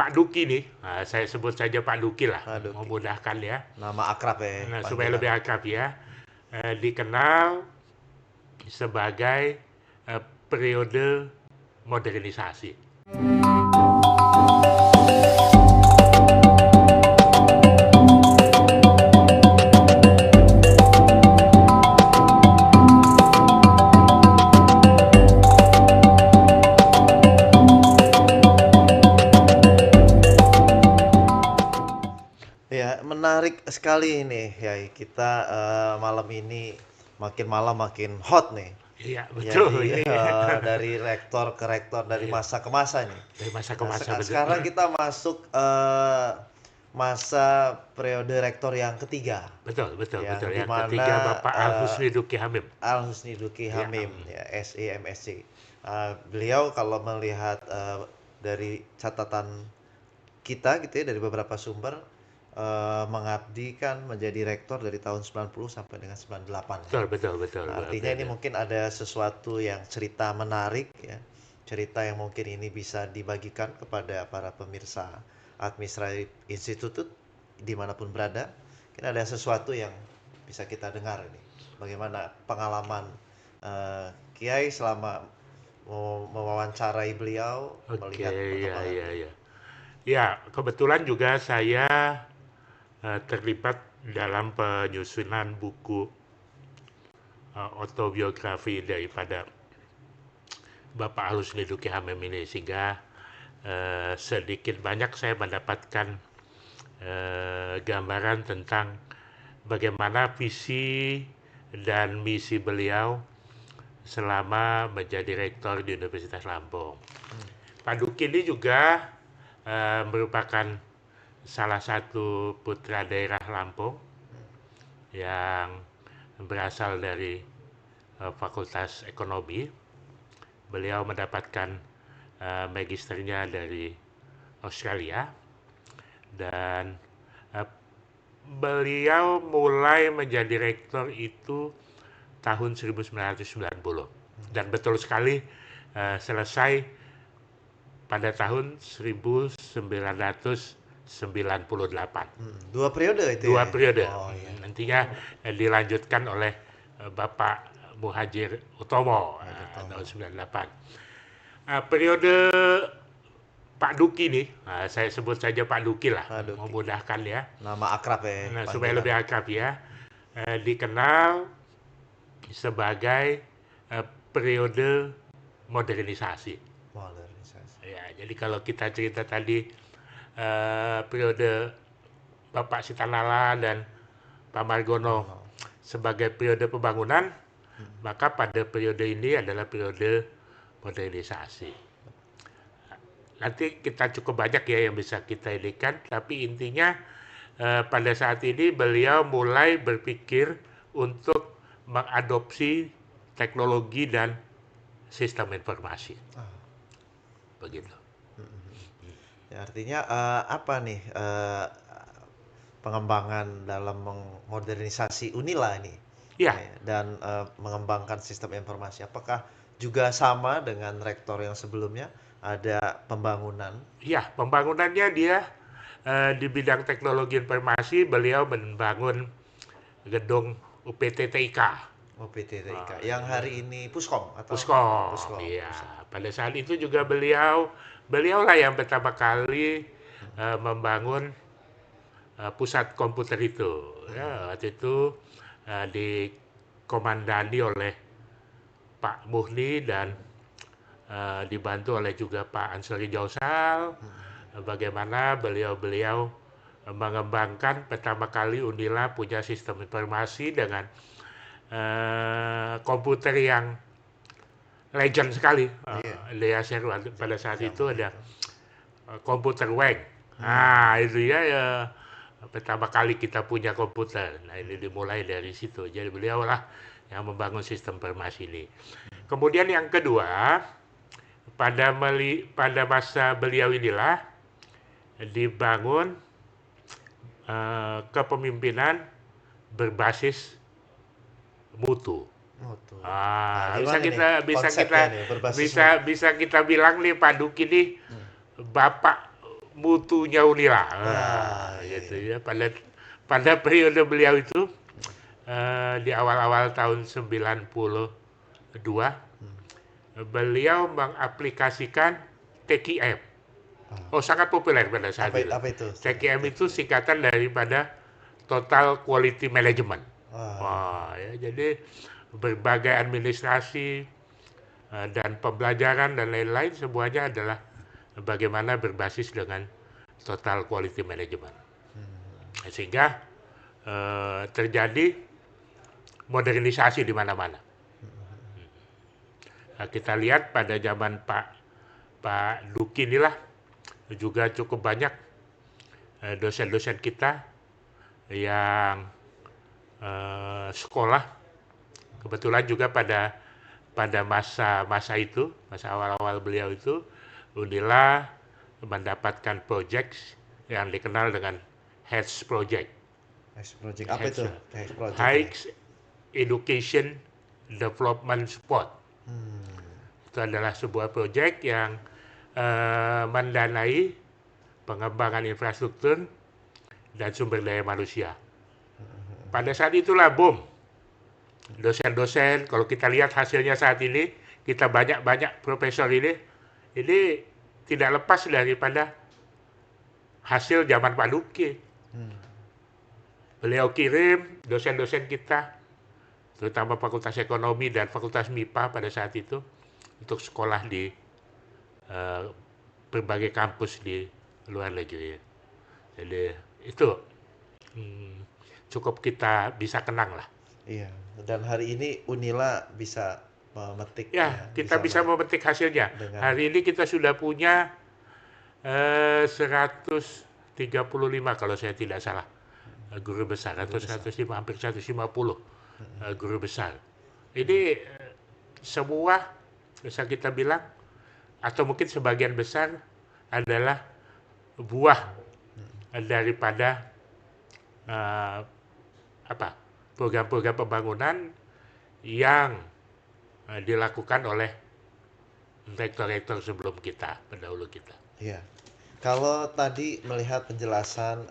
Pak Duki nih, saya sebut saja Pak Duki lah, Pak Duki. memudahkan ya. Nama akrab ya. Nah, supaya panggilan. lebih akrab ya, dikenal sebagai periode modernisasi. Ya, menarik sekali ini ya. Kita malam ini makin malam makin hot nih. Iya, betul. Jadi Iya. dari rektor ke rektor, dari Iya. masa ke masa nih. Dari masa ke Nah, masa, betul. sekarang kita masuk masa periode rektor yang ketiga, Betul, betul, yang betul. Yang dimana ketiga Bapak Al-Husni Duki Hamim. Al-Husni Duki Ya, Hamim, ya, SE MSc. Beliau kalau melihat dari catatan kita gitu ya, dari beberapa sumber, mengabdi kan menjadi rektor dari tahun 90 sampai dengan 98 ya. betul, betul, betul. Nah, artinya ini mungkin ada sesuatu yang cerita menarik ya, cerita yang mungkin ini bisa dibagikan kepada para pemirsa Administratif Institute dimanapun berada. Mungkin ada sesuatu yang bisa kita dengar ini. Bagaimana pengalaman Kiai selama mewawancarai beliau, Oke, melihat ya, perkembangan ya, beliau. ya. Ya, kebetulan juga saya terlibat dalam penyusunan buku autobiografi daripada Bapak Al-Husni Duki Hamim ini, sehingga sedikit banyak saya mendapatkan gambaran tentang bagaimana visi dan misi beliau selama menjadi rektor di Universitas Lampung. Pak Duki ini juga merupakan salah satu putra daerah Lampung yang berasal dari Fakultas Ekonomi. Beliau mendapatkan magisternya dari Australia, dan beliau mulai menjadi rektor itu tahun 1990, dan betul sekali selesai pada tahun 1998. Dua periode itu Dua ya? periode. Oh iya. Nantinya dilanjutkan oleh Bapak Muhadjir Utomo tahun 98. Periode Pak Duki nih, saya sebut saja Pak Duki lah, Pak Duki. memudahkan ya. Nama akrab ya, Nah, supaya panggilan. lebih akrab ya, dikenal sebagai periode modernisasi. Modernisasi. Ya, jadi kalau kita cerita tadi periode Bapak Sitanala dan Pak Margono sebagai periode pembangunan, maka pada periode ini adalah periode modernisasi. Nanti kita cukup banyak ya yang bisa kita inikan, tapi intinya pada saat ini beliau mulai berpikir untuk mengadopsi teknologi dan sistem informasi. Begitu. Ya, artinya apa nih pengembangan dalam memodernisasi Unila ini? Ya, Dan mengembangkan sistem informasi. Apakah juga sama dengan rektor yang sebelumnya? Ada pembangunan? ya, pembangunannya dia di bidang teknologi informasi, beliau membangun gedung UPT TIK. OPT TIK. Yang hari ini Puskom atau Puskom, Puskom. iya. Pada saat itu juga beliaulah yang pertama kali membangun pusat komputer itu. Ya, waktu itu dikomandani oleh Pak Muhni dan dibantu oleh juga Pak Ansori Jausal. Bagaimana beliau mengembangkan pertama kali Unila punya sistem informasi dengan komputer yang legend sekali. Lea Seru pada saat itu ada komputer Weng. Nah, itu ya, pertama kali kita punya komputer. Nah, ini dimulai dari situ. Jadi beliau lah yang membangun sistem informasi ini. Kemudian yang kedua, pada masa beliau inilah dibangun kepemimpinan berbasis mutu. Bisa kita bilang nih Pak Duki nih, Bapak mutunya Unila. Iya, Gitu iya. ya. Pada periode beliau itu di awal-awal tahun 92 Hmm. beliau mengaplikasikan TQM. Ah, Oh, sangat populer pada saat itu. apa itu? TQM itu TQM. singkatan daripada Total Quality Management. Ah, Wah, ya, jadi berbagai administrasi dan pembelajaran dan lain-lain semuanya adalah bagaimana berbasis dengan Total Quality Management. hmm. Sehingga terjadi modernisasi di mana-mana. Nah, kita lihat pada zaman Pak Duki inilah juga cukup banyak dosen-dosen kita yang sekolah, kebetulan juga pada masa itu, masa awal-awal beliau itu, Unila mendapatkan project yang dikenal dengan HEDS Project. Next project apa itu? Next project ini. Hikes Education Development Support. Hmm. Itu adalah sebuah proyek yang mendanai pengembangan infrastruktur dan sumber daya manusia. Pada saat itulah boom. Dosen-dosen, kalau kita lihat hasilnya saat ini, kita banyak-banyak profesor ini tidak lepas daripada hasil zaman Pak Duki. Hmm. Beliau kirim dosen-dosen kita, terutama Fakultas Ekonomi dan Fakultas MIPA pada saat itu, untuk sekolah di berbagai kampus di luar negeri. Jadi itu cukup kita bisa kenang lah. Iya. Dan hari ini Unila bisa memetik Ya, kita bisa memetik hasilnya. dengan Hari ini kita sudah punya 135 kalau saya tidak salah guru besar, atau 105, hampir 150 guru besar. Ini semua bisa kita bilang, atau mungkin sebagian besar adalah buah daripada program-program pembangunan yang dilakukan oleh rektor-rektor sebelum kita, pendahulu kita. Iya. Kalau tadi melihat penjelasan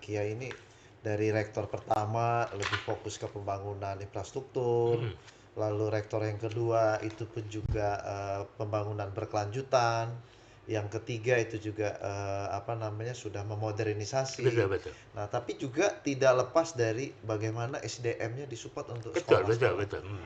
Kiai ini dari rektor pertama lebih fokus ke pembangunan infrastruktur, lalu rektor yang kedua itu pun juga pembangunan berkelanjutan, yang ketiga itu juga sudah memodernisasi. Betul. Nah, tapi juga tidak lepas dari bagaimana SDM-nya disupport untuk Betul. sekolah-sekolah. Betul. Nah,